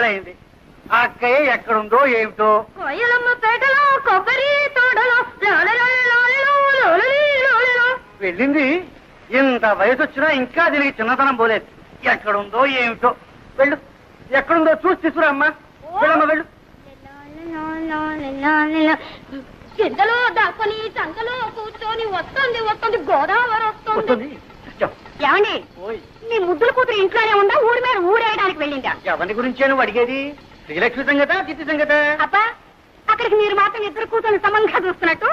అయింది. ఆ అక్కయ్య ఎక్కడుందో ఏమిటో. వెళ్ళింది. ఇంత వయసు వచ్చినా ఇంకా దీనికి చిన్నతనం పోలేదు. ఎక్కడుందో ఏమిటో. వెళ్ళు, ఎక్కడుందో చూసి తీసుకురా అమ్మా. వెళ్ళమ్మా వెళ్ళు. కిందలో దాక్కుని చంకలో కూర్చొని వస్తుంది వస్తుంది గోదావరి వస్తుంది. ఏమండి, మీ ముద్దుల కూతురు ఇంట్లోనే ఉందా, ఊరి మీద ఊరేయడానికి వెళ్ళిందా? ఎవరి గురించి నువ్వు అడిగేది? శ్రీలక్ష్మి సంగత, చిత్తి సంగత? అబ్బా, అక్కడికి మీరు మాత్రం ఇద్దరు కూతురు సమంగా చూస్తున్నట్టు,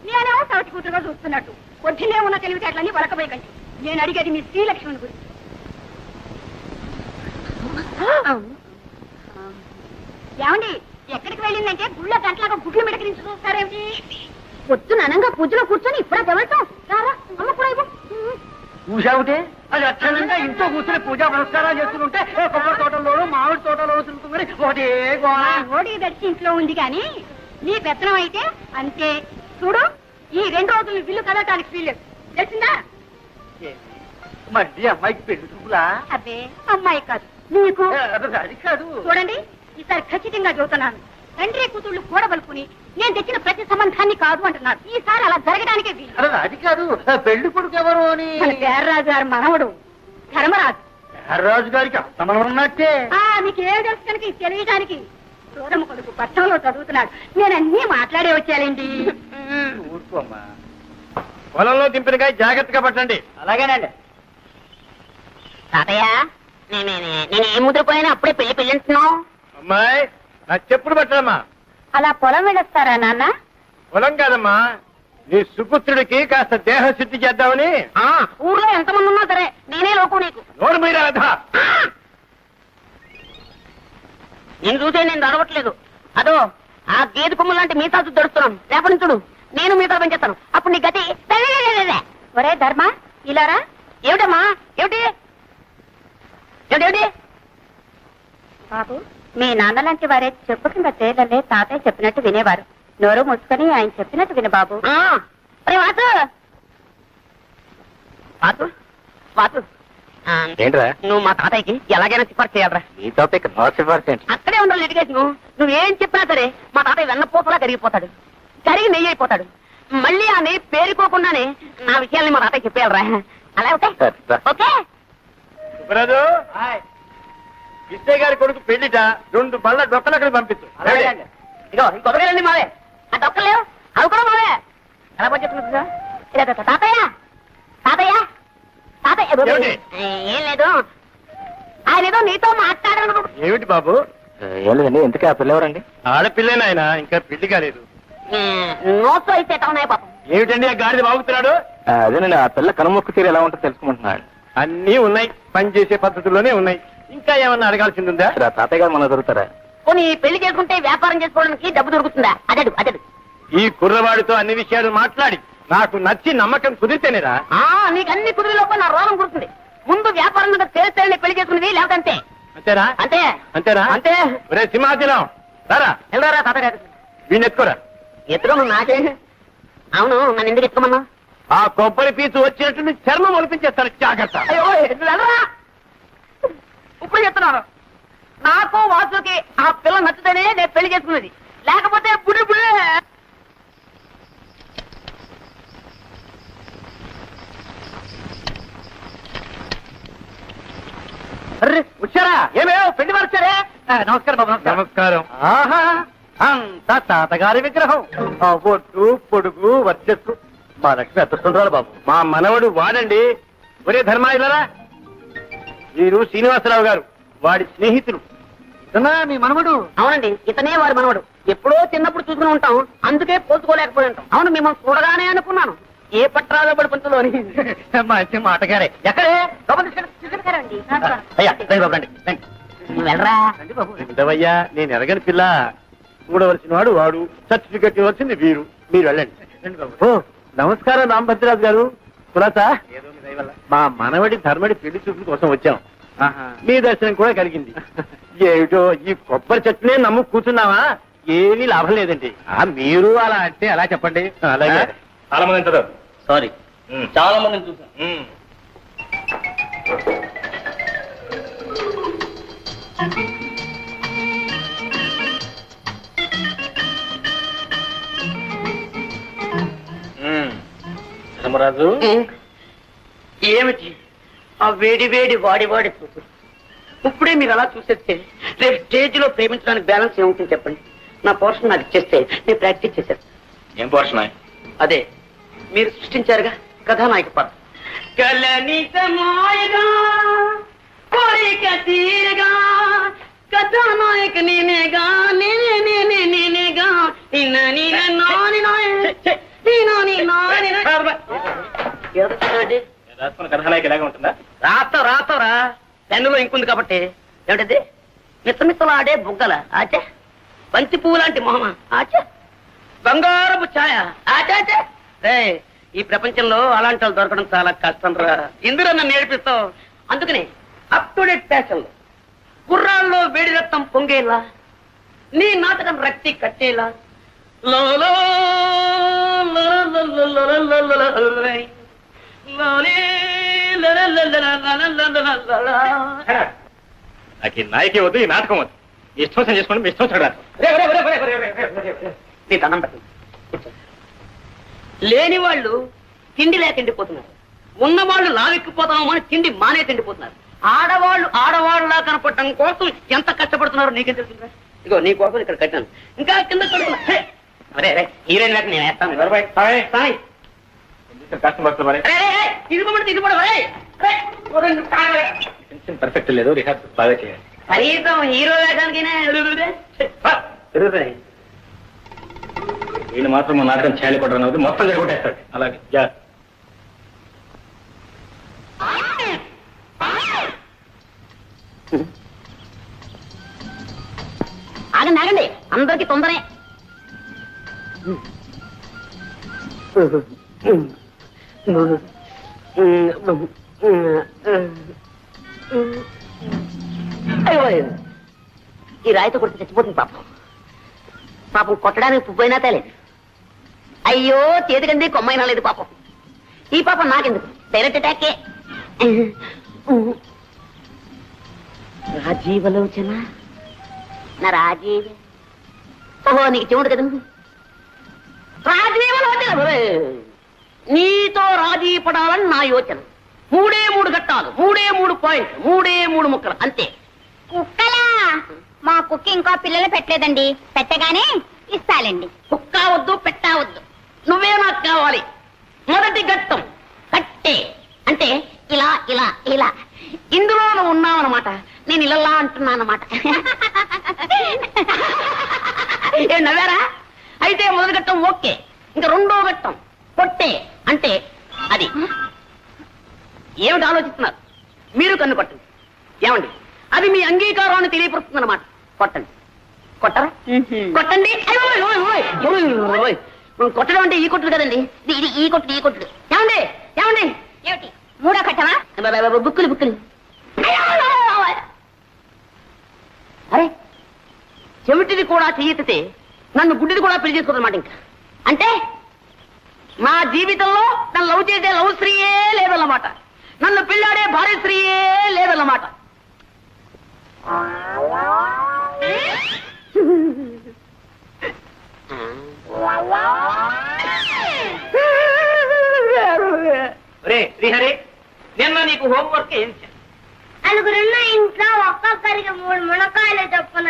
నేనేమో సవతి కూతురుగా చూస్తున్నట్టు. పొద్దునే ఉన్న తెలివితేటలని వలకబోయకండి. నేను అడిగేది మీ శ్రీలక్ష్మిని గురించి. ఏమండి, ఎక్కడికి వెళ్ళిందంటే గుళ్ళ గంటలాగా గుడ్లు మిడకరించి చూస్తారేమిటి? పొద్దున అనంగా పూజలో కూర్చొని ఇప్పుడే తెవడతాం. అమ్మ కూడా పూజావుతే అది అక్షరంగా ఇంట్లో కూర్చొని పూజా పురస్కారాలు చేస్తుంటే కొబ్బరి తోటలోనూ మామిడి తోటలోనూ తిరుగుతుంది. ఒకటే ఓడి దర్శి ఇంట్లో ఉంది కానీ నీ పెత్తనం అయితే అంతే. చూడు, ఈ 2 రోజులు బిల్లు కదటానికి వీల్లేదు, తెలిసిందా? మళ్ళీ అమ్మాయికి పెళ్లి చూపులా? అబ్బే, అమ్మాయి కాదు నీకు. అది కాదు. చూడండి, ఈసారి ఖచ్చితంగా చెబుతున్నాను. తండ్రి కూతుళ్ళు కూడబలుకుని నేను తెచ్చిన ప్రతి సంబంధాన్ని కాదు అంటున్నారు. ఈసారి అలా జరగడానికే వీలు. అది కాదు, పెళ్లి కొడుకు ఎవరు అని? పేర్రాజు గారి మనవడు ధర్మరాజు. పేర్రాజు గారికి అస్తమనం ఉన్నట్టే. మీకు ఏం తెలుసు కనుక ఇది తెలియడానికి. సోదమ్మ కొడుకు పట్టణంలో చదువుతున్నాడు. నేను అన్నీ మాట్లాడే వచ్చానండి. ఊరుకోమ్మా. పొలంలో దింపినగా జాగ్రత్తగా పట్టండి. అలాగేనండి. తాతయ్య, నేను ఏం ముద్రపోయినా అప్పుడే పెళ్లి పెళ్ళంటున్నావు. అమ్మాయి, నా చెప్పుడు పట్టడమ్మా. అలా పొలం వెళ్ళొస్తారా నాన్న? పొలం కాదమ్మా, నీ సుపుత్రుడికి కాస్త దేహశుద్ధి చేద్దామని. ఊర్లో ఎంతమంది ఉన్నా సరే నేనే లోకు నీకు. నోరు మీద రాధా. నేను చూసే నేను దొరవట్లేదు. అదో ఆ గేదె కొమ్ము లాంటి మీతా దొరుకుతున్నాను. రేపటి చూడు, నేను మీతా పెంచేస్తాను. అప్పుడు నీ గతి. ఒరే ధర్మ, ఇలారా. ఏమిటమ్మా? ఏమిటి ఏమిటి? బాబు, మీ నాన్న లాంటి వారే చెప్పు కింద తేలలే తాతయ్య చెప్పినట్టు వినేవారు. నోరు మూసుకొని ఆయన చెప్పినట్టు విను బాబు. ఏంట్రా? నువ్వు మా తాతయ్యకి ఎలాగైనా సిఫార్సు చేయాలరా. నీ తాతయ్యకి నా సిఫార్సు ఏంటి? అక్కడే ఉండాలి లిటిగేషన్. నువ్వేం చెప్పినా సరే మా తాతయ్య వెన్నపోతలా కరిగిపోతాడు, కరిగి నెయ్యి అయిపోతాడు. మళ్ళీ ఆ నెయ్యి పేరుకోకుండానే నా విషయాల్ని మా తాతయ్య చెప్పేయాలరా. అలా ఓకే? సుబ్బరాజు, విజయ్ గారి కొడుకు పెళ్లిట 2 బళ్ళ డొక్కలకి పంపించు. ఇగో ఈ కొబ్బరికాయలండి మావే. ఆ డొక్కలేవు, అవి కూడా మావే. ఎలా పనిచేస్తున్నా తాతయ్య? తాతయ్య తాతయ్య ఏం లేదు, ఆయన ఏదో నీతో మాట్లాడాను. ఏమిటి బాబు? ఏం లేదండి. ఎందుకే ఆ పిల్లెవరండి? ఆడపిల్లేనాయన, ఇంకా పెళ్లి కాలేదు. నోట్స్ అయితే ఉన్నాయి పాపం. ఏమిటండి ఆ గాడిద బాగుతున్నాడు? అదేనండి, ఆ పిల్ల కనుమొక్కు తీరు ఎలా ఉంటుందో తెలుసుకుంటున్నాడు. అన్నీ ఉన్నాయి, పనిచేసే పద్ధతుల్లోనే ఉన్నాయి. ఇంకా ఏమన్నా అడగాల్సింది ఉందా? తాతయ్య గారు మన దొరుకుతారా? పోనీ పెళ్లి చేసుకుంటే వ్యాపారం చేసుకోవడానికి డబ్బు దొరుకుతుందా? అదడు అదడు. ఈ కుర్రవాడితో అన్ని విషయాలు మాట్లాడి నాకు నచ్చి నమ్మకం కుదిరితేనేరా. నీకు అన్ని కుదిరి లోపల నా రోగం కుడుతుంది. ముందు వ్యాపారం మీద చేస్తేనే పెళ్లి చేసుకునేది, లేకపోతే అంతేనా? అంతే అంతేనా? అంతే. ఒరే సింహాచలం, రారా. వెళ్ళరా తాతగారు. వీణ్ ఎత్తుకోరా. ఎత్తుకోమను నాకే. అవును, నన్ను ఎందుకు ఎత్తుకోమన్నా? ఆ కొబ్బరి పీచు వచ్చినట్టు చర్మం ఒలిపించేస్తాను, జాగ్రత్త. అయ్యో వెళ్ళరా. ఇప్పుడు చెప్తున్నారు, నాకు వాసుకి ఆ పిల్ల నచ్చితేనే నేను పెళ్లి చేసుకున్నది, లేకపోతే బుడి బుడి. వచ్చారా? ఏమేమో పెళ్లి వారు వచ్చారే. నమస్కారం బాబు. నమస్కారం. ఆహా, అంత తాతగారి విగ్రహం. ఒట్టు పొడుగు వర్చస్సు మా లక్ష్మి అత్తుండాలి బాబు. మా మనవడు వాడండి. ఒరే ధర్మా, ఇలారా. వీరు శ్రీనివాసరావు గారు, వాడి స్నేహితులు. మీ మనవడు? అవునండి, ఇతనే వాడి మనవడు. ఎప్పుడో చిన్నప్పుడు చూసుకుని ఉంటాం, అందుకే పోల్చుకోలేకపోయి ఉంటాం. అవును, మిమ్మల్ని చూడగానే అనుకున్నాను ఏ పట్రాలో పడి పంతులు అని. మంచి మాటగారే. ఎక్కడే? అయ్యా రండి బాబు, రండి రండి. వెళ్ళరా. ఉండవయ్యా, నేను ఎరగని పిల్ల. చూడవలసిన వాడు వాడు, సర్టిఫికెట్ ఇవ్వాల్సింది వీరు. మీరు వెళ్ళండి. ఓ నమస్కారం రామభద్రరాజు గారు. కులాసా, మా మనవడి ధర్మడి పెళ్లి చూపుల కోసం వచ్చాం. మీ దర్శనం కూడా కలిగింది. ఏమిటో ఈ కొబ్బరి చెట్టునే నమ్ము కూర్చున్నావా? ఏమీ లాభం లేదండి. మీరు అలా అంటే ఎలా చెప్పండి? అలాగే. చాలా మంది అంటారు. సారీ, చాలా మందిని చూసాను. ధర్మరాజు ఏమిటి ఆ వేడి వేడి వాడి చూపు? ఇప్పుడే మీరు అలా చూసేస్తే రేపు స్టేజ్ లో ప్రేమించడానికి బ్యాలెన్స్ ఏముంటుంది చెప్పండి. నా పోర్షన్ నాకు ఇచ్చేస్తే నేను ప్రాక్టీస్ చేశాను. ఏం పోర్షన్? అదే మీరు సృష్టించారుగా కథానాయక పాత్ర. కథానాయక నేనేగా నేనేగా కథానాయక ఎలాగా ఉంటుందా? రాతరా పెన్నులో ఇంకుంది కాబట్టి. ఏమిటది? మిత్తమిత్తలాడే బుగ్గల ఆచే, బంతి పువ్వు లాంటి మొహమ ఆచే, బంగారపు ఛాయ ఆచాచే. ఈ ప్రపంచంలో అలాంటి వాళ్ళు దొరకడం చాలా కష్టం రా. ఇందులో నన్ను నేర్పిస్తావు. అందుకని అప్ టు డేట్ ఫ్యాషన్ లో గుర్రాల్లో వేడి రక్తం పొంగేలా, నీ నాటకం రక్తి కట్టేలా నాకు ఈ నాయకే వద్దు, ఈ నాటకం వద్దు. మీ ఇష్టం చేసుకోండి, మీ ఇష్టం చూడాలి. నీ దండం పెట్టండి. లేని వాళ్ళు తిండి లేక తిండిపోతున్నారు, ఉన్నవాళ్ళు లావెక్కిపోతాము అని తిండి మానే తిండిపోతున్నారు. ఆడవాళ్ళలా కనపడటం కోసం ఎంత కష్టపడుతున్నారో నీకేం తెలుసు? ఇగో నీ కోసం ఇక్కడ కట్టాను, ఇంకా కింద కడుతున్నా. అరే హీరోయిన్ లేక నేను వేస్తాను. పర్ఫెక్ట్ లేదు, రిహార్సల్ బాగా చేయాలి. కనీసం హీరో వేయడానికి వీళ్ళు మాత్రం మా నాటకం చేయాలి కొట్టడం అవుతుంది, మొత్తం జరగొట్టేస్తాడు. అలాగే ఆగండి, అందరికి తొందరే. ఈ రాయితో కొడితే చచ్చిపోతుంది పాపం కొట్టడానికి పువ్వైనా తేలేదు. అయ్యో చేతికండి కొమ్మైనా లేదు పాపం. ఈ పాపం నాకెందుకు, డైరెక్ట్ అటాకే. రాజీవలోచన నా రాజీవ. ఓహో నీకు చెవుడు కదా. రాజీవలోచన నీతో రాజీ పడాలని నా యోచన. 3 ఘట్టాలు, 3 పాయింట్లు, 3 ముక్కలు అంతే. కుక్కలా? మా కుక్క ఇంకా పిల్లలు పెట్టలేదండి, పెట్టగానే ఇస్తాలండి. కుక్క వద్దు, పెట్టవద్దు, నువ్వే నాకు కావాలి. మొదటి ఘట్టం కట్టే, అంటే ఇలా ఇలా ఇలా. ఇందులో నువ్వు ఉన్నావన్నమాట, నేను ఇలా అంటున్నానమాట. ఏ నవ్వారా? అయితే మొదటి ఘట్టం ఓకే. ఇంకా 2వ ఘట్టం కొట్టే, అంటే అది. ఏమిటి ఆలోచిస్తున్నారు? మీరు కన్ను కొట్టండి. ఏమండి, అది మీ అంగీకారాన్ని తెలియపరుస్తుంది అన్నమాట. కొట్టండి. కొట్టరా? కొట్టండి. కొట్టడం అంటే ఈ కొట్టుడు కదండి, ఇది ఈ కొట్టుడు. ఏమండి ఏమండి ఏమిటి 3వ ఘట్టమా? బుక్కులు. అరే చెవిటిది కూడా చెయ్యెత్తితే నన్ను గుడ్డిది కూడా పెళ్లి చేసుకోదన్నమాట. ఇంకా అంటే నా జీవితంలో నన్ను లవ్ చేసే లవ్ స్త్రీయే లేదన్నమాట, నన్ను పెళ్ళాడే భార్య స్త్రీయే లేదన్నమాట. శ్రీహరి, నిన్న నీకు హోంవర్క్ ఏం చేశాను? నలుగురున్న ఇంట్లో ఒక్కొక్కరికి 3 మునక్కాయలు చొప్పున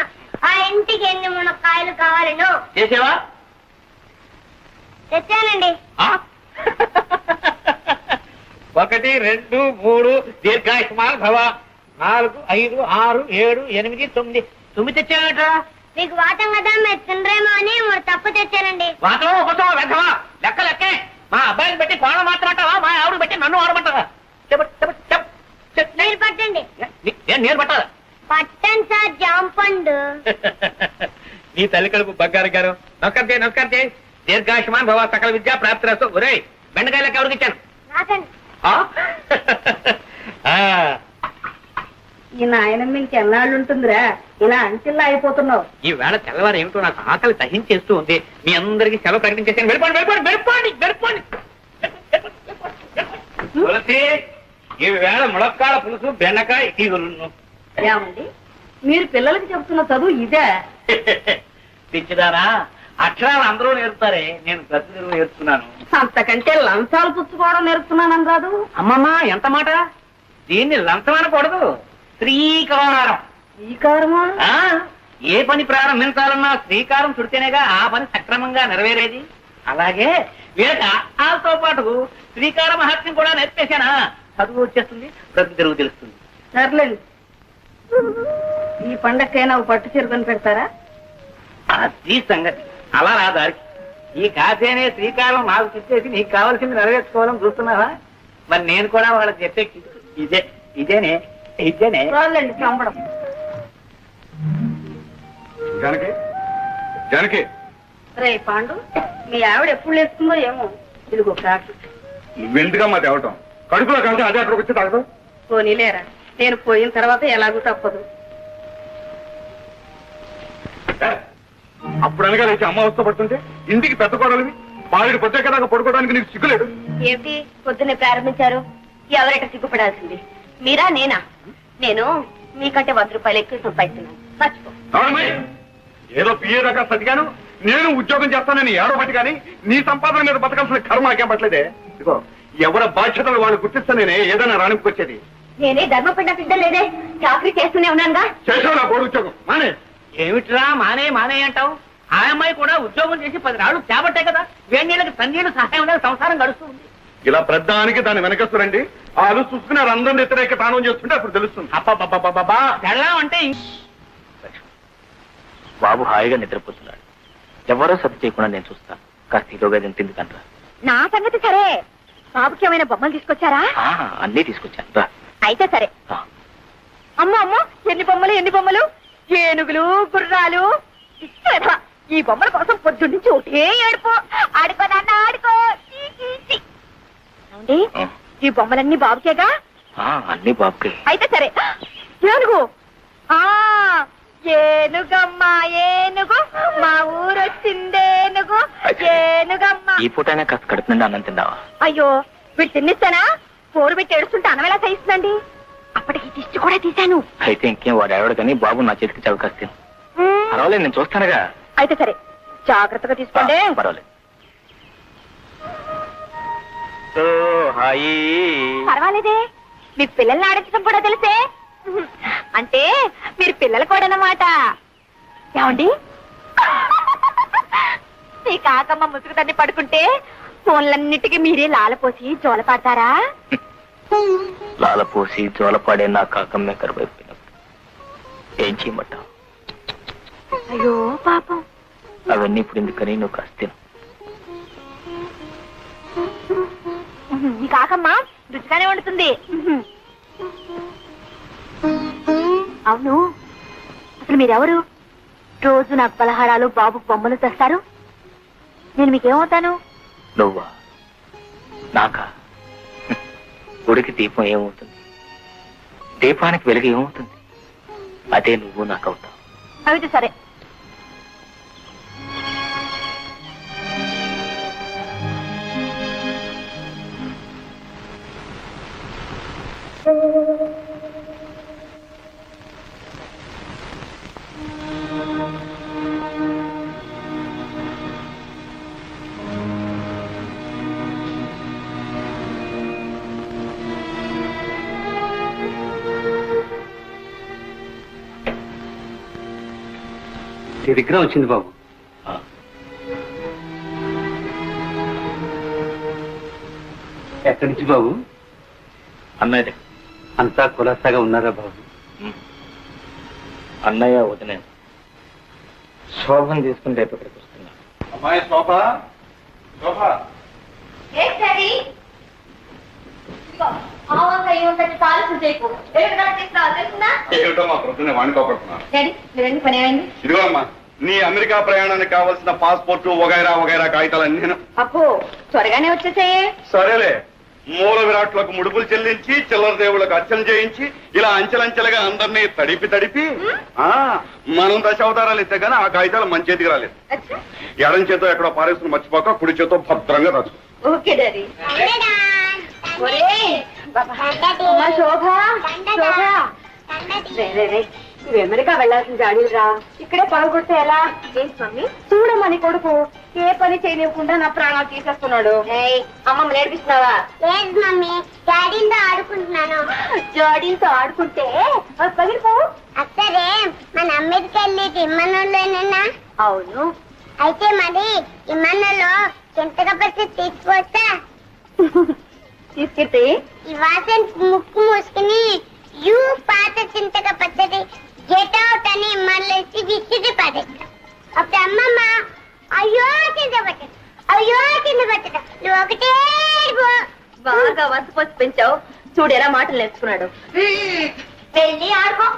ఆ ఇంటికి ఎన్ని మునక్కాయలు కావాలను చేసేవా? తెచ్చానండి. 1 2 3 దీర్ఘాయుష్మాన్ భవ. 4 5 6 7 8 9. 9 తెచ్చానట. మీకు వాటం కదా, మీరు తినరేమో అని 3 తప్పు తెచ్చానండి. వాటం ఒకటో వెధవా, లెక్క. మా అబ్బాయిని పెట్టి కోణం మాత్రమంటావా, మా ఆవిడ పెట్టి నన్ను ఆడమంటావా? మీరు పట్టండి. నేను పట్టాలా? పట్టండి సార్, జాంపండు. నీ తల్లి కడుపు బంగారు గారు. నమస్కారం. దీర్ఘాయుష్మాన్ భవ, సకల విద్యా ప్రాప్తిరస్తు. ఒరేయ్, బెండకాయ లెక్క ఎవరికి ఇచ్చాను? రాకండి. ఈ నాయనమ్మ ఇంకెన్నాళ్ళు ఉంటుందిరా, ఇలా అంచెల్లా అయిపోతున్నావు. ఈ వేళ తెల్లవారు ఏమిటో నాకు ఆకలి దహించేస్తూ ఉంది. మీ అందరికీ సెలవు ప్రకటించేసాను. వెళ్ళిపోండి. తులసి, ఈ వేళ ములక్కాడ పులుసు, బెండకాయ ఈగులు. ఏమండి, మీరు పిల్లలకి చెబుతున్న చదువు ఇదే? పిచ్చిదారా, అక్షరాలు అందరూ నేర్పుతారే, నేను గతులు నేర్చుకున్నాను. అంతకంటే లంచాలు పుచ్చుకోవడం నేర్పుతున్నాను కాదు. అమ్మమ్మ ఎంత మాట! దీన్ని లంచం అనకూడదు, శ్రీకారం. శ్రీకారమా? ఏ పని ప్రారంభించాలన్నా శ్రీకారం చుడితేనేగా ఆ పని సక్రమంగా నెరవేరేది. అలాగే వీళ్ళకి ఆతో పాటు శ్రీకార మహత్యం కూడా నేర్పేశానా, చదువు వచ్చేస్తుంది, బ్రతుకు తెరువు తెలుస్తుంది. సర్లేదు, ఈ పండక్కైనా పట్టు చీరకొని పెడతారా? అది సంగతి. అలా రా దారికి. ఈ కాసేనే శ్రీకారం నాకు చెప్పేసి నీకు కావాల్సింది నెరవేర్చుకోవాలని చూస్తున్నావా? మరి నేను కూడా వాళ్ళకి చెప్పే ఇదేనే. వాళ్ళండి చంపడం. జానకి, జానకి, రే పాండు, మీ ఆవిడ ఎప్పుడు లేస్తుందో ఏమో. ఇదిగో కాకి. నువ్వెందుకమ్మా తేవటం? కడుపులో కలిసి అదే అక్కడికి వచ్చి తాగదు. పోనీలేరా, నేను పోయిన తర్వాత ఎలాగూ తప్పదు. అప్పుడు అనగా లేచి అమ్మ అవస్థ పడుతుంటే ఇంటికి పెద్ద కోడలివి బాలుడి పొద్దుదాకా పడుకోవడానికి నీకు సిగ్గులేదు. ఏమిటి పొద్దున్నే ప్రారంభించారు? ఎవరైనా సిగ్గుపడాల్సింది మీరా నేనా? నేను మీకంటే 100 రూపాయలు ఎక్కువ సంపాదిస్తున్నాను, మర్చిపో. ఏదో పిఏ దాకా సతిగాను, నేను ఉద్యోగం చేస్తానని ఏడో బట్టి కానీ నీ సంపాదన మీద బతకాల్సిన కర్మ నాకేం పట్టలేదే. ఇదిగో ఎవరి బాధ్యతలు వాళ్ళు గుర్తిస్తా నేనే ఏదైనా రాణింపుకొచ్చేది. నేనే ధర్మపడ్డ సిద్ధం లేదే, చాకరీ చేస్తూనే ఉన్నానుగా. చేసావు నా బోర్డు ఉద్యోగం మానే. ఏమిట్రా మానే అంటావు? ఆ అమ్మాయి కూడా ఉద్యోగం చేసి 10 రాళ్ళు చేపట్టే కదా, వేణీళ్ళకి తన్నీళ్ళు సహాయం సంసారం గడుస్తూ ఉంది. ఇలా ప్రధానికి దాన్ని వెనకస్తురండి వాళ్ళు చూసుకున్నారు అందరిని వ్యతిరేక తానం చేస్తుంటే అప్పుడు తెలుస్తుంది. అబ్బా తెల్లం అంటే బాబు హాయిగా నిద్రపోతున్నాడు. ఎవరో సర్ది చేయకుండా నేను చూస్తాను. కాస్త ఈలోగా తింది కంట్రా. నా సంగతి సరే, బాబుకి ఏమైనా బొమ్మలు తీసుకొచ్చారా? అన్నీ తీసుకొచ్చాను రా. అయితే సరే. అమ్మో ఎన్ని బొమ్మలు, ఏనుగులు, గుర్రాలు. ఈ బొమ్మల కోసం పొద్దున్నుంచి ఒకటే ఏడుపు. ఆడుకో నాన్న ఆడుకో. ఈ బొమ్మలన్నీ బాబుకేగా? అన్ని బాబుకే. అయితే సరే. ఏనుగు, ఏనుగమ్మా ఏనుగు, మా ఊరొచ్చిందేనుగు, ఏనుగమ్మ. ఈ పూటైనా కాస్త కడుపు నిండా అన్నం తిందావా? అయ్యో వీడు తిన్నిస్తానా? పోరు పెట్టి ఏడుస్తుంటే అన్నం ఎలా సహిస్తుందండి? అప్పటికి దిష్టి కూడా తీశాను. అయితే ఇంకేం వాడు ఎవడు కానీ బాబు నా చేతికి చవకాస్తాను. పర్వాలేదు, నేను చూస్తానుగా. అయితే సరే, జాగ్రత్తగా తీసుకోండి. పర్వాలేదు. పర్వాలేదే, మీకు పిల్లల్ని ఆడించడం కూడా తెలిసే. అంటే మీరు పిల్లలు కూడా అన్నమాట. ఏమండి, మీ కాకమ్మ ముసుగు తన్ని పడుకుంటే ఫోన్లన్నిటికీ మీరే లాలపోసి జోల పాడతారా? లాలపోసి జోలపాడే నా కాకమ్మే కరువైపోయినప్పుడు ఏం చేయమంటావు? అయ్యో పాపం. అవన్నీ ఇప్పుడు ఎందుకని నువ్వు కాస్త మీ కాకమ్మ రుచిగానే వండుతుంది. అవును, అసలు మీరెవరు? రోజు నాకు పలహారాలు, బాబు బొమ్మలు తెస్తారు. నేను మీకేమవుతాను? నువ్వా? నాకా? గుడికి దీపం ఏమవుతుంది, దీపానికి వెలుగు ఏమవుతుంది? అదే నువ్వు నాకు అవుతావు. అయితే సరే. విగ్రహం వచ్చింది బాబు. ఎక్కడి నుంచి బాబు? అన్నయ్య. అంతా కులాసాగా ఉన్నారా బాబు? అన్నయ్య వదిన శోభను తీసుకుని రేపు ఇక్కడికి వస్తున్నా. అమ్మాయి శోభ, శోభ ఏమిటో మా ప్రొద్దునే వాణికోపడుతున్నా. పని అయింది. ఇదిగో అమ్మా, నీ అమెరికా ప్రయాణానికి కావాల్సిన పాస్పోర్టు వగైరా కాగితాలు అన్నీ. అప్పు త్వరగానే వచ్చేసాయే. సరేలే, మూల విరాట్లకు ముడుపులు చెల్లించి చిల్లర దేవుళ్ళకు అర్చన చేయించి ఇలా అంచెలంచెలుగా అందరినీ తడిపి మనం దశావతారాలు ఇస్తే గానీ ఆ కాగితాలు మన చేతికి రాలేదు. ఎడం చేతో ఎక్కడో పారేసుకుని మర్చిపోక కుడి చేతో భద్రంగా రాసు. Okay daddy. శోభ ఇది అమెరికా వెళ్ళాల్సిన జాడీరా, ఇక్కడే పగలగొడితే ఎలా? ఏంటి మమ్మీ, చూడమని కొడుకు ఏ పని చేయనివ్వకుండా నా ప్రాణాలు తీసేస్తున్నాడు. అమ్మమ్మ నేర్పిస్తున్నావా? లేదు మమ్మీ, డాడీతో ఆడుకుంటున్నాను. జాడీలతో ఆడుకుంటే పగిలిపో. అక్కడే మన అమెరికా వెళ్ళేది ఇమ్మనోళ్ళేనా? అవును. అయితే మరి ఇమ్మనలో చింతగా పచ్చి తీసుకొస్తా. తీసుకెళ్తే ఈ వాసన ముక్కు మూసుకుని యూ పాత చింతగా పచ్చడి గెట్ అవుట్ అని మళ్ళీ విసిరి పడేస్తా. అప్పుడు అమ్మమ్మ అయ్యో చింత పచ్చడి, అయ్యో చింత పచ్చడి, నువ్వు ఒకటే బాగా వసపోసి పెంచావు. చూడు ఎలా మాటలు నేర్చుకున్నాడు. వెళ్ళి ఆడుకో.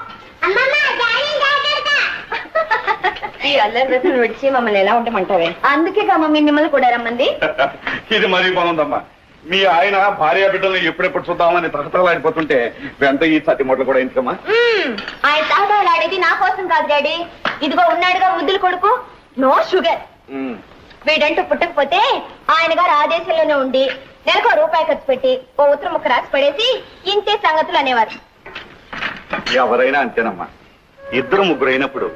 అమ్మమ్మ డాడీ జాగ్రత్త. ఈ అల్లరి రసం విడిచి మమ్మల్ని ఎలా ఉంటామంటావే? అందుకే మమ్మీ మిమ్మల్ని కూడా రమ్మంది. ఇది మరీ బాగుందమ్మా. మీ ఆయన భార్య బిడ్డల్ని ఎప్పుడెప్పుడు చూద్దామని తహతలాడిపోతుంటే వెంట ఈ సతి మొట్లు కూడా ఎందుకమ్మా? ఆయన తహతలాడేది నా కోసం కాదు డాడీ. ఇదిగో ఉన్నాడుగా ముద్దులు కొడుకు, నో షుగర్. వీడంటూ పుట్టకపోతే ఆయన గారు ఆదేశంలోనే ఉండి నెలకు రూపాయి ఖర్చు పెట్టి ఓ ఉత్తరం ముక్క రాసి పడేసి ఇంతే సంగతులు అనేవారు. ఎవరైనా అంతేనమ్మా. ఇద్దరు ముగ్గురు అయినప్పుడు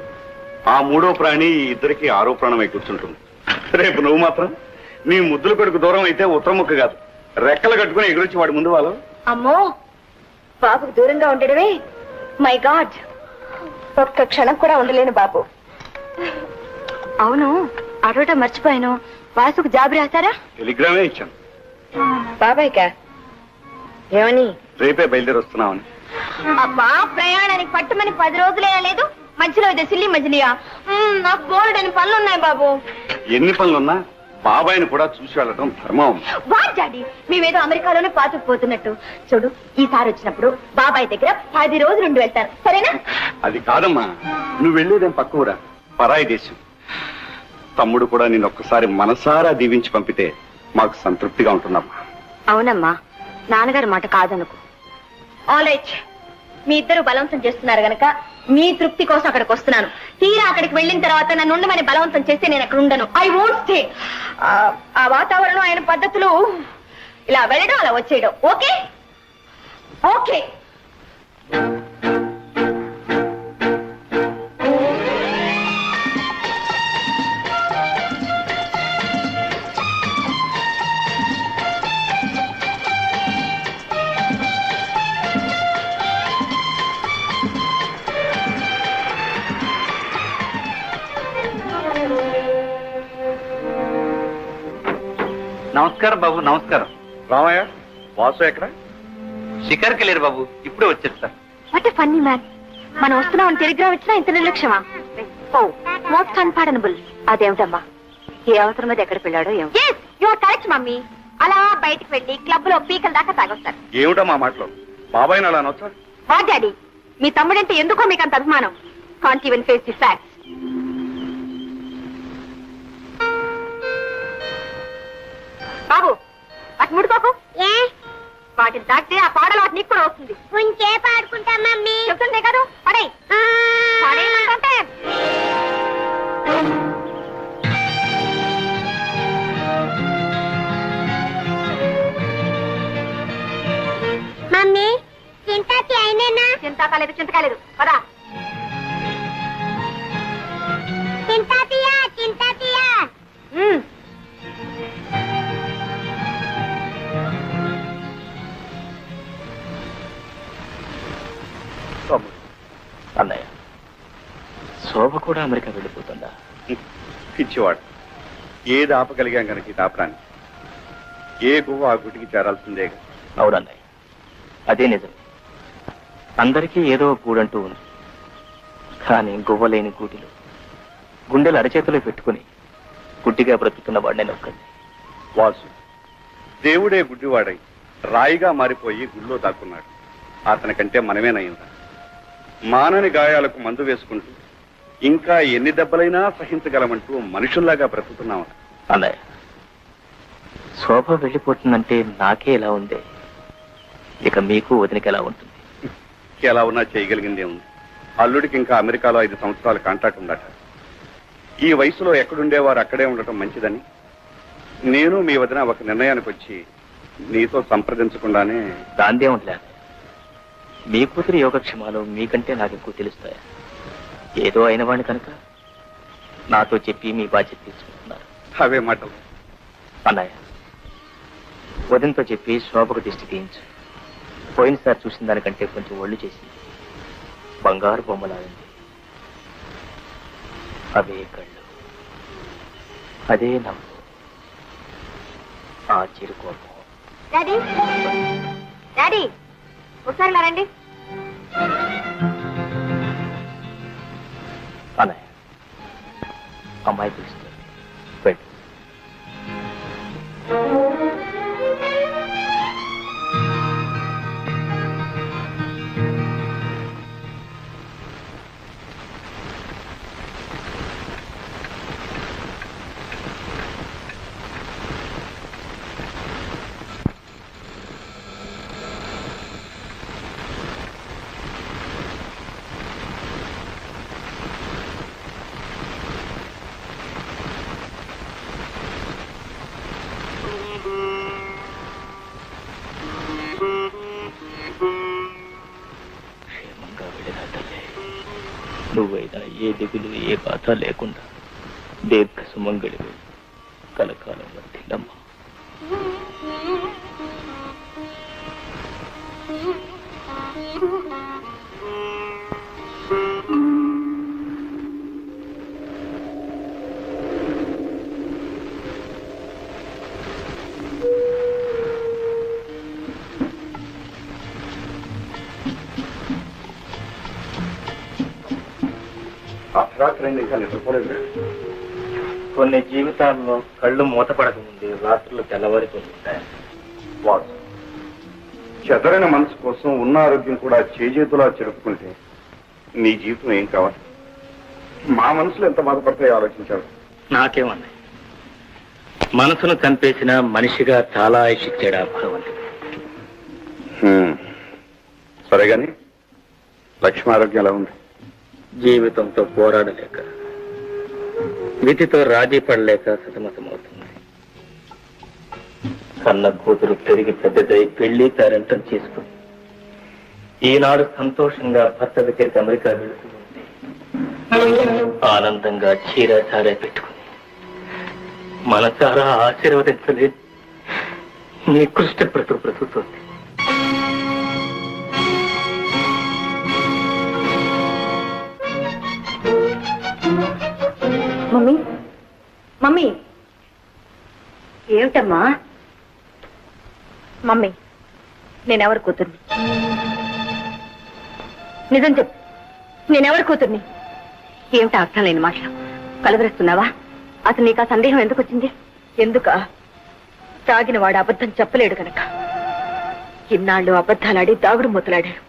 ఆ మూడో ప్రాణి ఈ ఇద్దరికి ఆరో ప్రాణమై కూర్చుంటుంది. రేపు నువ్వు మాత్రం నీ ముద్దుల కొడుకు దూరం అయితే ఉత్తరం ముక్క కాదు, రెక్కలు కట్టుకుని ఎగురొచ్చి వాడి ముందు వాళ్ళు. అమ్మో, బాబుకు దూరంగా ఉండడమే మై గాడ్. ఒక్క క్షణం కూడా ఉండలేను బాబు. అవును, అడవటం మర్చిపోయాను. వాసుకు జాబు రాశారా? టెలిగ్రామే ఇచ్చాను. బాబాయ్కా? ఏమని? రేపే బయలుదేరి వస్తున్నామని. అబ్బా, ప్రయాణానికి పట్టుమని 10 రోజులే లేదు, మధ్యలో ఇదే సిల్లి మజిలియా? నాకు బోల్డని పనులు ఉన్నాయి బాబు. ఎన్ని పనులున్నా బాబాయిని కూడా చూసి వెళ్ళటం ధర్మం. డాడీ, మేమేదో అమెరికాలోనే పాతుకుపోతున్నట్టు. చూడు, ఈసారి వచ్చినప్పుడు బాబాయ్ దగ్గర 10 రోజులు ఉండి వెళ్తాను, సరేనా? అది కాదమ్మా, నువ్వు వెళ్ళేదేం పక్క ఊరా, పరాయి దేశం. తమ్ముడు కూడా నేను ఒక్కసారి మనసారా దీవించి పంపితే మాకు సంతృప్తిగా ఉంటుందమ్మా. అవునమ్మా, నాన్నగారి మాట కాదనుకో. ఆల్ రైట్, మీ ఇద్దరు బలవంతం చేస్తున్నారు గనక మీ తృప్తి కోసం అక్కడికి వస్తున్నాను. తీరా అక్కడికి వెళ్ళిన తర్వాత నన్ను ఉండమని బలవంతం చేస్తే నేను అక్కడ ఉండను. I won't stay. ఆ వాతావరణం, ఆయన పద్ధతులు, ఇలా వెళ్ళడం అలా వచ్చేయడం. Okay okay. నమస్కారం బాబు. నమస్కారం. రామయ్య, వాసు ఎక్కడ? షికార్కి లేరు బాబు, ఇప్పుడే వచ్చేస్తారు. What a funny man. మనం వస్తున్నామని టెలిగ్రామ్ ఇచ్చినా ఇంత నిర్లక్ష్యమా? ఓ, మోస్ట్ అన్పార్డనబుల్. అదేమిటమ్మా, ఏ అవసరం మీద ఎక్కడికి వెళ్ళాడో ఏమో. You are correct mummy. అలా బయటికి వెళ్ళి క్లబ్ లో పీకల దాకా తాగొస్తారు. ఏమిటమ్మా మాటలు? బాబాయిని అలా అనొచ్చా? వా డాడీ, మీ తమ్ముడంటే ఎందుకో మీకు అంత అభిమానం. Can't even face the facts. బాబు, అటు ముడుకోకు. ఏ వాటిని దాటితే ఆ పాడలో నీకు కూడా వస్తుంది. కొంచెంసేపు ఆడుకుంటా మమ్మీ. చెప్తుందే కాదు, పడే పడేయమంటే. మమ్మీ, చింతాకి అయినేనా? చింత కాలేదు పదా. చింతాతియా, చింతాతియా. అన్నయ్య, శోభ కూడా అమెరికా వెళ్ళిపోతుందా? పిచ్చివాడు. ఏది ఆపగలిగాం కనుక ఈ దాపరాన్ని. ఏ గువ్వ ఆ గుటికి చేరాల్సిందే. అవునన్నయ్య, అదే నిజం. అందరికీ ఏదో గూడంటూ ఉంది. కానీ గువ్వలేని గూటిలో గుండెలు అరచేతిలో పెట్టుకుని గుడ్డిగా బ్రతుకుతున్న వాడిని నొక్కండి. వాసు, దేవుడే గుడ్డివాడై రాయిగా మారిపోయి గుళ్ళో దాక్కున్నాడు. అతనికంటే మనమే నయ్యందా. మానని గాయాలకు మందు వేసుకుంటూ ఇంకా ఎన్ని దెబ్బలైనా సహించగలమంటూ మనుషుల్లాగా బ్రతుకుతున్నాం. అన్నయ్య, శోభ వెళ్ళిపోతుందంటే నాకే ఎలా ఉందే, ఇక మీకు వదినకి ఎలా ఉంటుంది? ఎలా ఉన్నా చేయగలిగిందే ఉంది. అల్లుడికి ఇంకా అమెరికాలో 5 సంవత్సరాల కాంట్రాక్ట్ ఉందట. ఈ వయసులో ఎక్కడుండేవారు అక్కడే ఉండటం మంచిదని నేను మీ వదిన ఒక నిర్ణయానికి వచ్చి నీతో సంప్రదించకుండానే. దాందే ఉండలే. మీ కూతురి యోగక్షేమాలు మీకంటే నాకు ఎక్కువ తెలుస్తాయా? ఏదో అయిన వాడిని కనుక నాతో చెప్పి మీ బాధ్యత తీసుకుంటున్నారు. అవే మాటలు. అన్నయ్య, వదినతో చెప్పి శోభకు దిష్టి తీయించు. పోయినసారి చూసిన దానికంటే కొంచెం ఒళ్ళు చేసి బంగారు బొమ్మలాడింది. అవే కళ్ళు, అదే నవ్వు, ఆ చిరుకోపం. డాడీ డాడీ ఒకసారి రండి. అన్నయ్య, అమ్మాయి పిలుస్తుంది, వెళ్ళు. నువ్వైనా ఏ దిగులు ఏ బాధ లేకుండా దీర్ఘ సుమంగళివి కలకాలం వర్తిల్లమ్మా. అర్ధరాత్రి ఇంకా నిద్రపోలేదు. కొన్ని జీవితాల్లో కళ్ళు మూతపడకముందే రాత్రులు తెల్లవారిపోతుంటాయి. వాసు, చెదరైన మనసు కోసం ఉన్న ఆరోగ్యం కూడా చేజేతులా చెరుపుకుంటే నీ జీవితం ఏం కావాలి? మా మనసులో ఎంత బాధపడతాయో ఆలోచించారు. నాకేమన్నాయి, మనసును చంపేసిన మనిషిగా చాలా ఆయుషిచ్చాడు ఆ భగవంతుడు. సరే గాని లక్ష్మి ఆరోగ్యం ఎలా ఉంది? జీవితంతో పోరాడలేక, విధితో రాజీ పడలేక సతమతమవుతుంది. కన్న కూతురు పెరిగి పెద్దదై పెళ్లి పేరెంటం చేసుకుని ఈనాడు సంతోషంగా భర్త దగ్గరికి అమెరికా వెళుతూ ఉంది. ఆనందంగా చీరాచారే పెట్టుకుని మనసారా ఆశీర్వదించలేదు నికృష్ట బ్రతుకుతోంది. మమ్మీ మమ్మీ ఏమిటమ్మా? మమ్మీ, నేనెవరి కూతుర్ని? నిజం చెప్పు, నేనెవరి కూతుర్ని? ఏమిటా అర్థం లేని మాట కలవరిస్తున్నావా? అసలు నీకు ఆ సందేహం ఎందుకు వచ్చింది? ఎందుక? తాగిన వాడు అబద్ధం చెప్పలేడు కనుక. ఇన్నాళ్ళు అబద్ధాలాడి దాగుడు మూతలాడాడు.